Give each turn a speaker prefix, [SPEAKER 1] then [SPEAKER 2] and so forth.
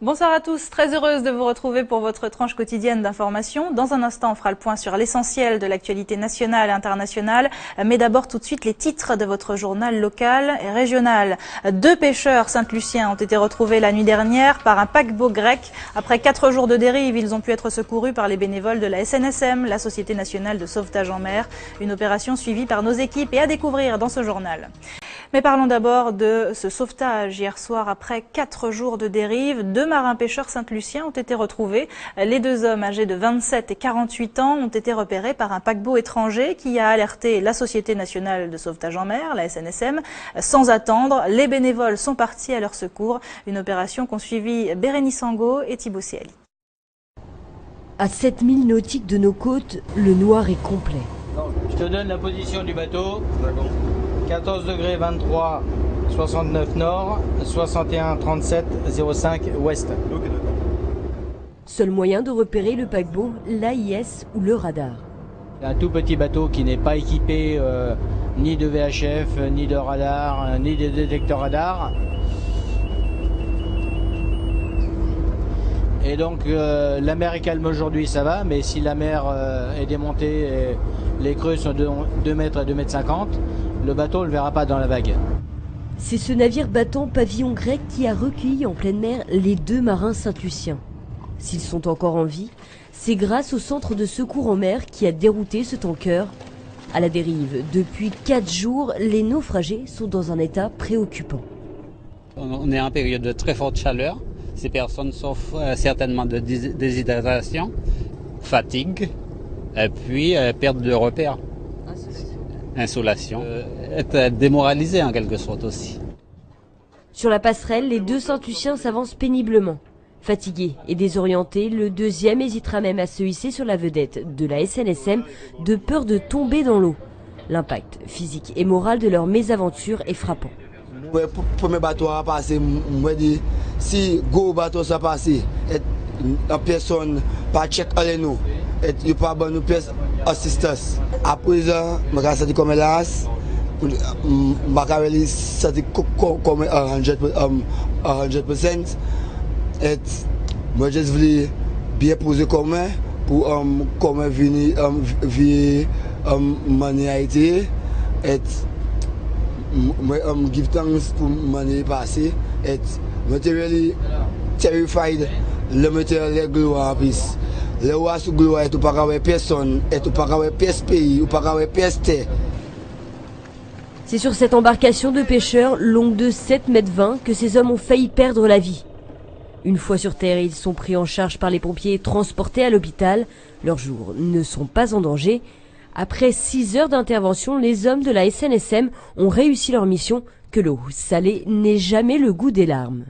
[SPEAKER 1] Bonsoir à tous, très heureuse de vous retrouver pour votre tranche quotidienne d'information. Dans un instant, on fera le point sur l'essentiel de l'actualité nationale et internationale. Mais d'abord, tout de suite, les titres de votre journal local et régional. 2 pêcheurs saint-luciens ont été retrouvés la nuit dernière par un paquebot grec. Après 4 jours de dérive, ils ont pu être secourus par les bénévoles de la SNSM, la Société nationale de sauvetage en mer. Une opération suivie par nos équipes et à découvrir dans ce journal. Mais parlons d'abord de ce sauvetage. Hier soir, après 4 jours de dérive, 2 marins pêcheurs saint-luciens ont été retrouvés. Les 2 hommes âgés de 27 et 48 ans ont été repérés par un paquebot étranger qui a alerté la Société nationale de sauvetage en mer, la SNSM. Sans attendre, les bénévoles sont partis à leur secours. Une opération qu'ont suivi Bérénice Angot et Thibaut Siali.
[SPEAKER 2] À 7000 nautiques de nos côtes, le noir est complet.
[SPEAKER 3] Je te donne la position du bateau. 14 degrés 23 69 nord, 61 37 05 ouest.
[SPEAKER 2] Seul moyen de repérer le paquebot, l'AIS ou le radar.
[SPEAKER 3] Un tout petit bateau qui n'est pas équipé ni de VHF, ni de radar, ni de détecteur radar. Et donc la mer est calme aujourd'hui, ça va, mais si la mer est démontée et les creux sont de 2 mètres à 2 mètres 50, le bateau ne le verra pas dans la vague.
[SPEAKER 2] C'est ce navire battant pavillon grec qui a recueilli en pleine mer les 2 marins saint-luciens. S'ils sont encore en vie, c'est grâce au centre de secours en mer qui a dérouté ce tanker. À la dérive, depuis 4 jours, les naufragés sont dans un état préoccupant.
[SPEAKER 4] On est en période de très forte chaleur. Ces personnes souffrent certainement de déshydratation, fatigue, et puis perte de repères. Insolation, être démoralisé en quelque sorte aussi.
[SPEAKER 2] Sur la passerelle, les 2 Saint-Luciens s'avancent péniblement. Fatigué et désorienté, le deuxième hésitera même à se hisser sur la vedette de la SNSM de peur de tomber dans l'eau. L'impact physique et moral de leur mésaventure est frappant.
[SPEAKER 5] Le premier bateau a passé, moi dit si go bateau ça passé, la personne pas check aller nous, et il pas bonne nous pièce assistance. À présent, je vais sortir comme hélas, je vais sortir comme 100%, et moi je voulais bien poser comme pour comment venir vivre en Haïti, et moi give thanks pour m'année passée, et moi really terrified le mettre les gloires en plus. Le roi sous gloire est pas avoir personne, et pas avoir pièce pays, ou pas avoir pièce terre.
[SPEAKER 2] C'est sur cette embarcation de pêcheurs, longue de 7,20 mètres, que ces hommes ont failli perdre la vie. Une fois sur terre, ils sont pris en charge par les pompiers et transportés à l'hôpital. Leurs jours ne sont pas en danger. Après 6 heures d'intervention, les hommes de la SNSM ont réussi leur mission, que l'eau salée n'ait jamais le goût des larmes.